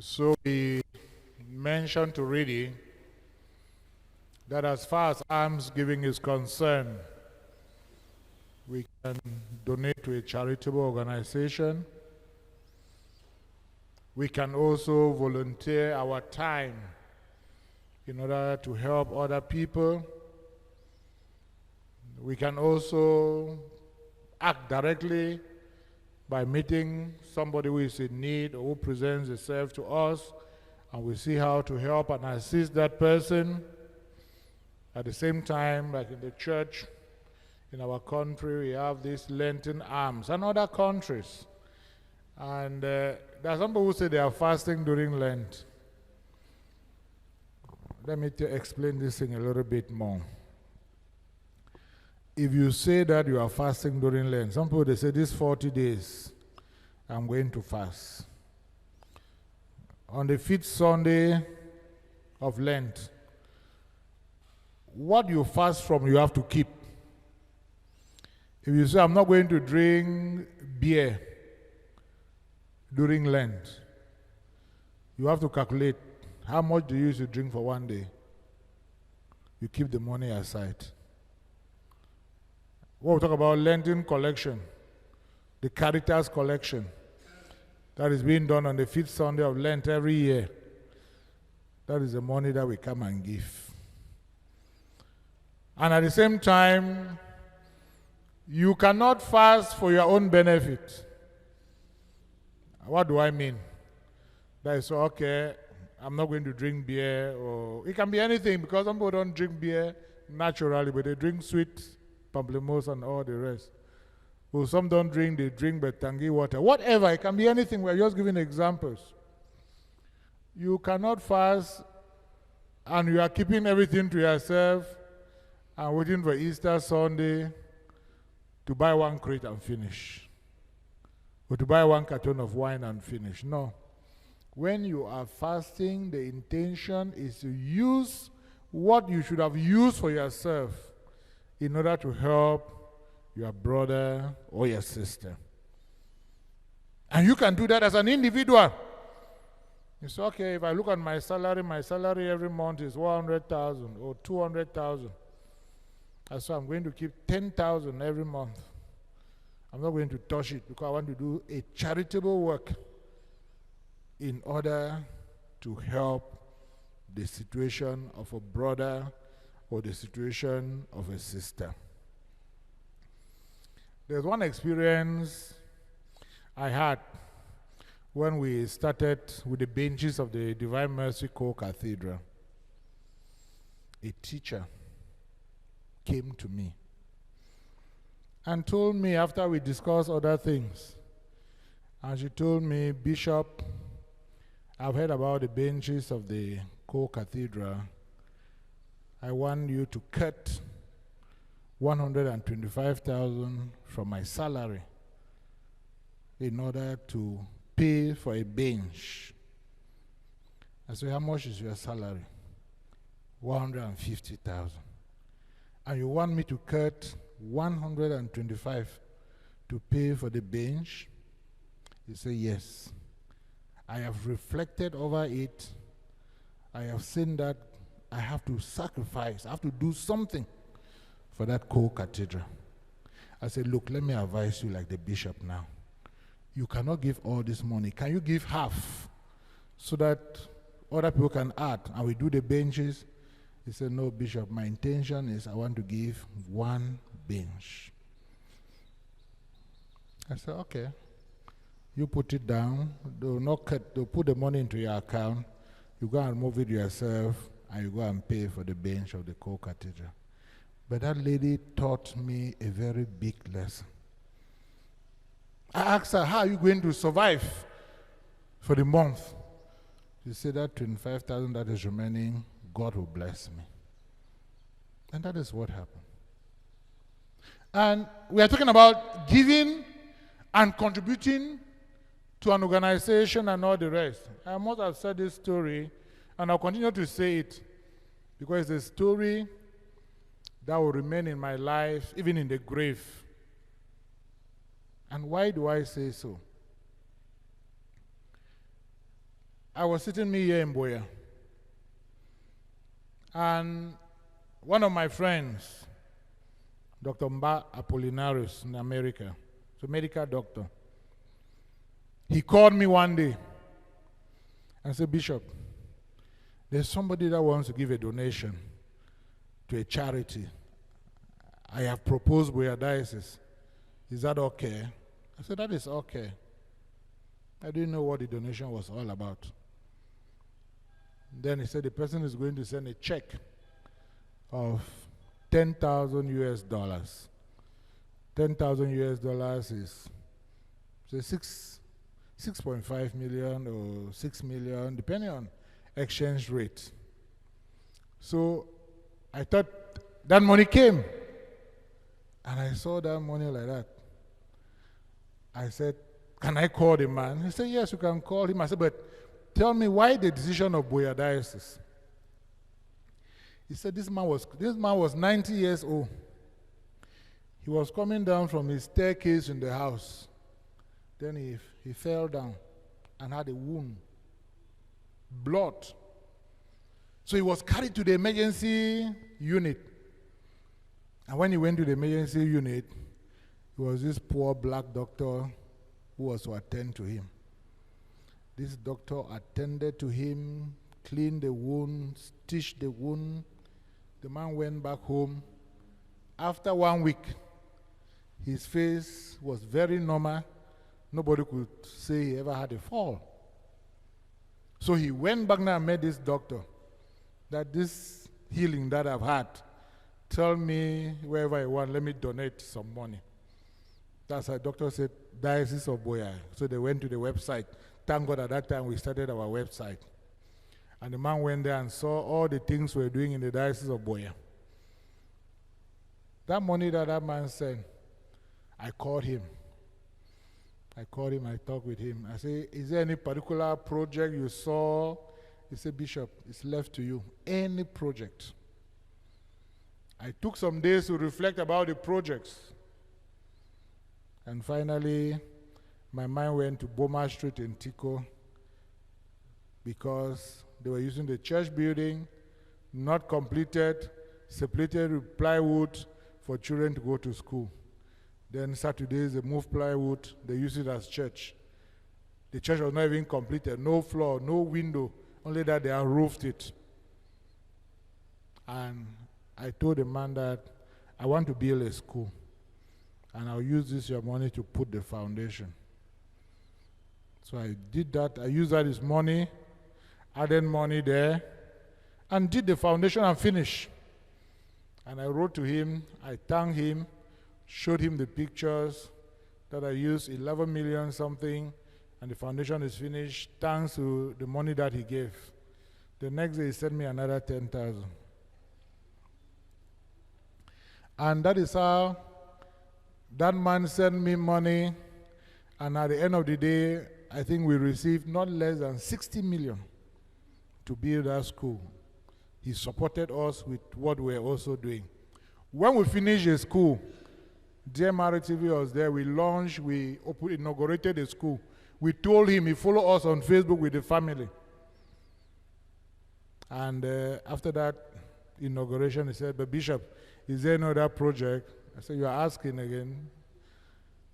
So we mentioned to Reedy that as far as almsgiving is concerned, we can donate to a charitable organization. We can also volunteer our time in order to help other people. We can also act directly by meeting somebody who is in need or who presents himself to us, and we see how to help and assist that person. At the same time, like in the church, in our country, we have these Lenten alms, and other countries. And there are some people who say they are fasting during Lent. Let me explain this thing a little bit more. If you say that you are fasting during Lent, some people they say these 40 days, I'm going to fast. On the 5th Sunday of Lent, what you fast from, you have to keep. If you say, I'm not going to drink beer during Lent, you have to calculate how much do you use to drink for one day. You keep the money aside. What we talk about Lenten collection, the Caritas collection, that is being done on the 5th Sunday of Lent every year. That is the money that we come and give. And at the same time, you cannot fast for your own benefit. What do I mean? That is, okay, I'm not going to drink beer, or it can be anything, because some people don't drink beer naturally, but they drink sweet pamplemousse and all the rest. Or some don't drink, they drink but tangy water. Whatever, it can be anything. We're just giving examples. You cannot fast and you are keeping everything to yourself and waiting for Easter Sunday to buy one crate and finish. Or to buy one carton of wine and finish. No. When you are fasting, the intention is to use what you should have used for yourself in order to help your brother or your sister. And you can do that as an individual. It's okay, if I look at my salary every month is 100,000 or 200,000. And so I'm going to keep 10,000 every month. I'm not going to touch it because I want to do a charitable work in order to help the situation of a brother or the situation of a sister. There's one experience I had when we started with the benches of the Divine Mercy Co-Cathedral. A teacher came to me and told me, after we discussed other things, and she told me, Bishop, I've heard about the benches of the Co-Cathedral. I want you to cut 125,000 from my salary in order to pay for a bench. I said, how much is your salary? 150,000. And you want me to cut 125 to pay for the bench? He said, yes. I have reflected over it. I have seen that I have to sacrifice. I have to do something for that co-cathedral. I said, look, let me advise you like the bishop now. You cannot give all this money. Can you give half so that other people can add and we do the benches? He said, no, Bishop, my intention is I want to give one bench. I said, okay. You put it down. They'll not cut, they'll put the money into your account. You go and move it yourself and you go and pay for the bench of the co-cathedral. But that lady taught me a very big lesson. I asked her, how are you going to survive for the month? She said that 25,000 that is remaining, God will bless me. And that is what happened. And we are talking about giving and contributing to an organization and all the rest. I must have said this story, and I'll continue to say it, because it's a story that will remain in my life, even in the grave. And why do I say so? I was sitting me here in Boya, and one of my friends, Dr. Mba Apollinaris in America, he's a medical doctor, he called me one day and said, Bishop, there's somebody that wants to give a donation to a charity. I have proposed Boya Diocese. Is that okay? I said, that is okay. I didn't know what the donation was all about. Then he said the person is going to send a check of 10,000 US dollars. 10,000 US dollars is say 6.5 million or 6 million, depending on exchange rate. So I thought that money came. And I saw that money like that. I said, can I call the man? He said, yes, you can call him. I said, but tell me why the decision of Boya Diocese? He said this man was 90 years old. He was coming down from his staircase in the house. Then he fell down and had a wound. Blood. So he was carried to the emergency unit. And when he went to the emergency unit, it was this poor black doctor who was to attend to him. This doctor attended to him, cleaned the wound, stitched the wound. The man went back home. After 1 week, his face was very normal. Nobody could say he ever had a fall. So he went back now and met this doctor, that this healing that I've had, tell me wherever I want, let me donate some money. That's how the doctor said, Diocese of Boya. So they went to the website. Thank God at that time we started our website. And the man went there and saw all the things we're doing in the Diocese of Boya. That money that man sent, I called him. I talked with him. I said, is there any particular project you saw? He said, Bishop, it's left to you. Any project. I took some days to reflect about the projects. And finally, my mind went to Boma Street in Tico because they were using the church building, not completed, separated with plywood for children to go to school. Then Saturdays, they moved plywood, they used it as church. The church was not even completed, no floor, no window, only that they roofed it. And I told the man that I want to build a school, and I'll use your money to put the foundation. So I did that. I used that as money, added money there, and did the foundation and finished. And I wrote to him, I thanked him, showed him the pictures that I used, 11 million something, and the foundation is finished thanks to the money that he gave. The next day he sent me another 10,000. And that is how that man sent me money, and at the end of the day, I think we received not less than 60 million to build that school. He supported us with what we're also doing. When we finished the school, DMR TV was there, we launched, we inaugurated the school. We told him, he followed us on Facebook with the family. And after that inauguration, he said, but Bishop, is there another project? I said, you are asking again.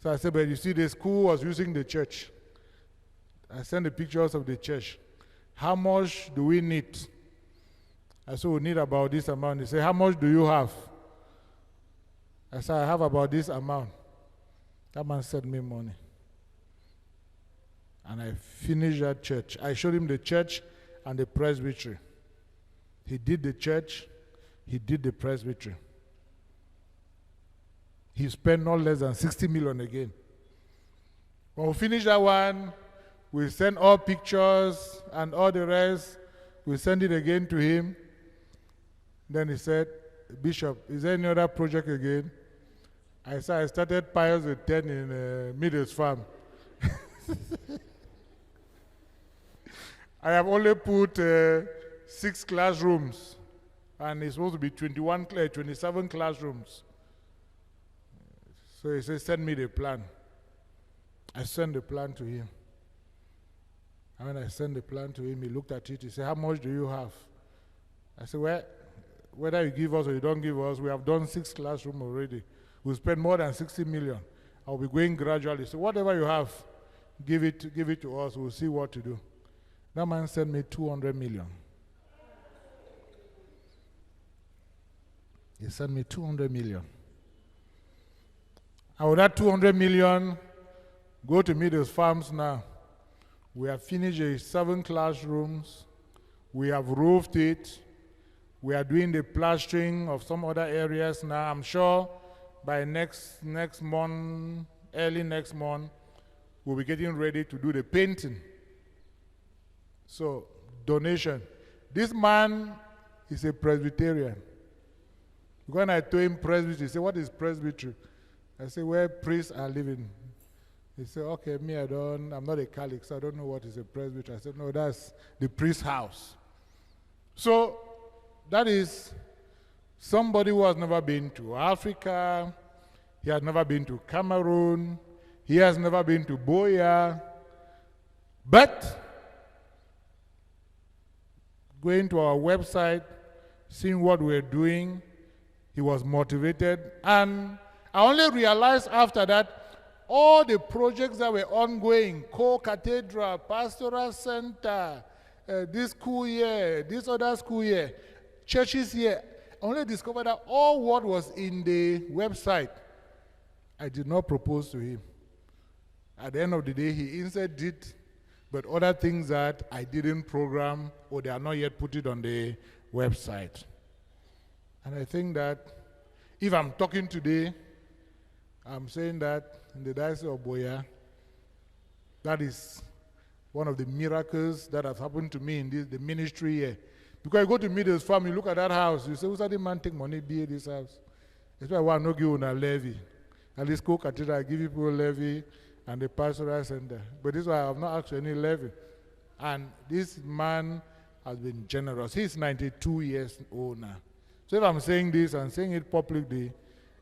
So I said, but you see, the school was using the church. I sent the pictures of the church. How much do we need? I said, we need about this amount. He said, how much do you have? I said, I have about this amount. That man sent me money. And I finished that church. I showed him the church and the presbytery. He did the church, he did the presbytery. He spent not less than 60 million again. When we finished that one, we sent all pictures and all the rest. We sent it again to him. Then he said, Bishop, is there any other project again? I said, I started Pius X in Middles Farm. I have only put 6 classrooms, and it's supposed to be 27 classrooms. So he said, send me the plan. I sent the plan to him. And when I sent the plan to him, he looked at it. He said, how much do you have? I said, well, whether you give us or you don't give us, we have done 6 classrooms already. We'll spend more than 60 million. I'll be going gradually. So whatever you have, give it to us. We'll see what to do. That man sent me 200 million. He sent me 200 million. And with that 200 million, go to meet those farms now. We have finished 7 classrooms. We have roofed it. We are doing the plastering of some other areas now. I'm sure by next month, early next month, we'll be getting ready to do the painting. So, donation. This man is a Presbyterian. When I told him presbytery, he said, what is presbytery? I said, where priests are living. He said, okay, I'm not a Catholic, so I don't know what is a presbytery. I said, no, that's the priest's house. So, that is somebody who has never been to Africa. He has never been to Cameroon. He has never been to Boya. But, going to our website, seeing what we're doing, he was motivated. And I only realized after that, all the projects that were ongoing, co-cathedral, pastoral center, this school year, this other school year, churches here, I only discovered that all what was in the website, I did not propose to him. At the end of the day, he instead did, but other things that I didn't program or they are not yet put it on the website. And I think that if I'm talking today, I'm saying that in the Diocese of Boya, that is one of the miracles that has happened to me in the ministry here. Because you go to meet his family, look at that house, you say, who's that man take money build this house? That's why I want to give you a levy. At least co-cathedral, I give people a levy and the pastoral center. But this is why I have not asked for any levy. And this man has been generous. He's 92 years old now. So if I'm saying this and saying it publicly,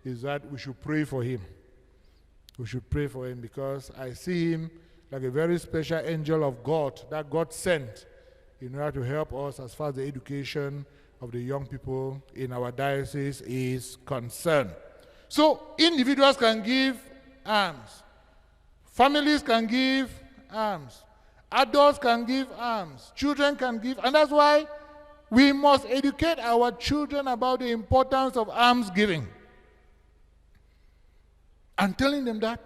is that we should pray for him. We should pray for him because I see him like a very special angel of God that God sent in order to help us as far as the education of the young people in our diocese is concerned. So individuals can give alms. Families can give alms. Adults can give alms. Children can give. And that's why we must educate our children about the importance of almsgiving. And telling them that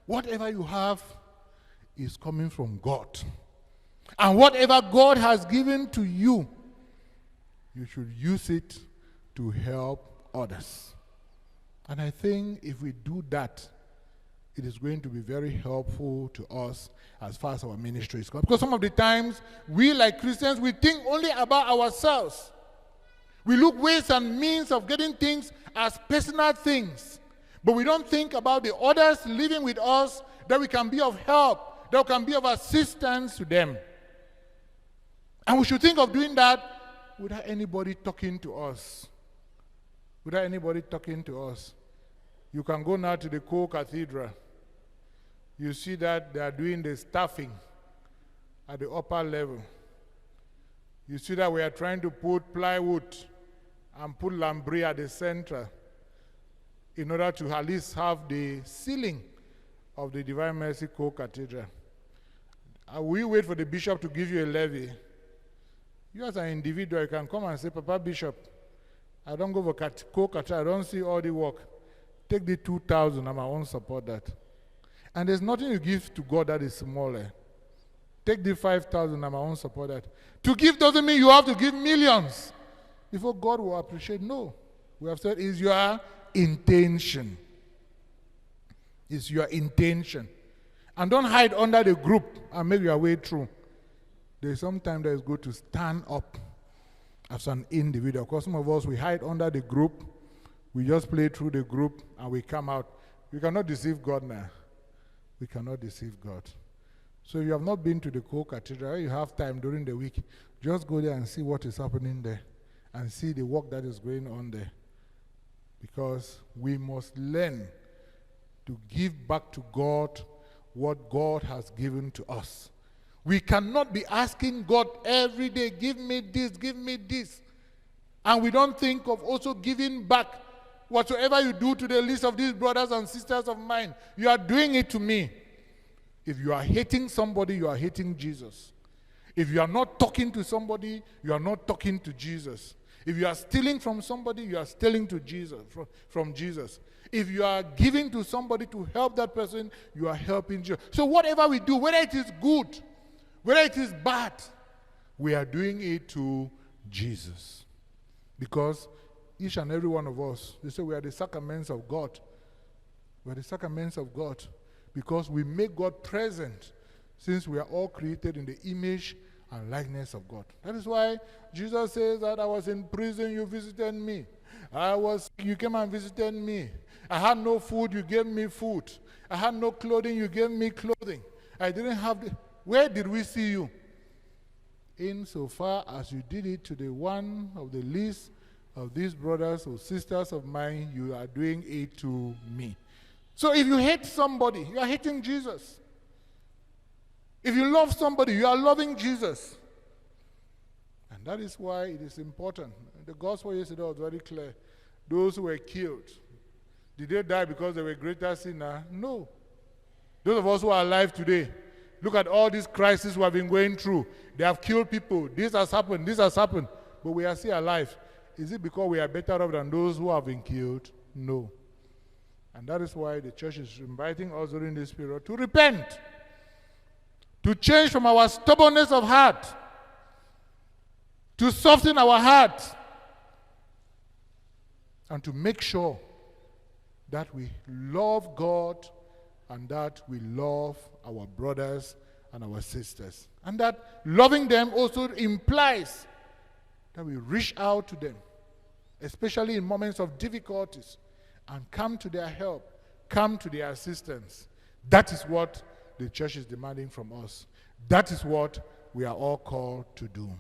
whatever you have is coming from God. And whatever God has given to you, you should use it to help others. And I think if we do that, it is going to be very helpful to us as far as our ministry is concerned. Because some of the times, we like Christians, we think only about ourselves. We look ways and means of getting things as personal things. But we don't think about the others living with us, that we can be of help, that we can be of assistance to them. And we should think of doing that without anybody talking to us. Without anybody talking to us. You can go now to the co-cathedral. You see that they are doing the staffing at the upper level. You see that we are trying to put plywood and put lambris at the center in order to at least have the ceiling of the Divine Mercy Co-Cathedral. We wait for the bishop to give you a levy. You as an individual, you can come and say, Papa Bishop, I don't go for Co-Cathedral, I don't see all the work. Take the 2,000, I won't support that. And there's nothing you give to God that is smaller. Take the 5,000, I won't support that. To give doesn't mean you have to give millions before God will appreciate. No. We have said, is your intention. Is your intention. And don't hide under the group and make your way through. There's sometimes that it's good to stand up as an individual. Because some of us, we hide under the group. We just play through the group and we come out. We cannot deceive God now. We cannot deceive God. So if you have not been to the co-cathedral, you have time during the week, just go there and see what is happening there and see the work that is going on there. Because we must learn to give back to God what God has given to us. We cannot be asking God every day, give me this, give me this. And we don't think of also giving back. Whatsoever you do to the least of these brothers and sisters of mine, you are doing it to me. If you are hating somebody, you are hating Jesus. If you are not talking to somebody, you are not talking to Jesus. If you are stealing from somebody, you are stealing to Jesus, from Jesus. If you are giving to somebody to help that person, you are helping Jesus. So whatever we do, whether it is good, whether it is bad, we are doing it to Jesus. Because each and every one of us, they say we are the sacraments of God. We are the sacraments of God because we make God present, since we are all created in the image and likeness of God. That is why Jesus says that I was in prison, you visited me. You came and visited me. I had no food, you gave me food. I had no clothing, you gave me clothing. I didn't have Where did we see you? Insofar as you did it to the one of the least of these brothers or sisters of mine, you are doing it to me. So if you hate somebody, you are hating Jesus. If you love somebody, you are loving Jesus. And that is why it is important. The gospel yesterday was very clear. Those who were killed, did they die because they were greater sinners? No. Those of us who are alive today, look at all these crises we have been going through. They have killed people. This has happened. This has happened. But we are still alive. Is it because we are better off than those who have been killed? No. And that is why the church is inviting us during this period to repent, to change from our stubbornness of heart, to soften our heart, and to make sure that we love God and that we love our brothers and our sisters. And that loving them also implies that we reach out to them, especially in moments of difficulties, and come to their help, come to their assistance. That is what the church is demanding from us. That is what we are all called to do.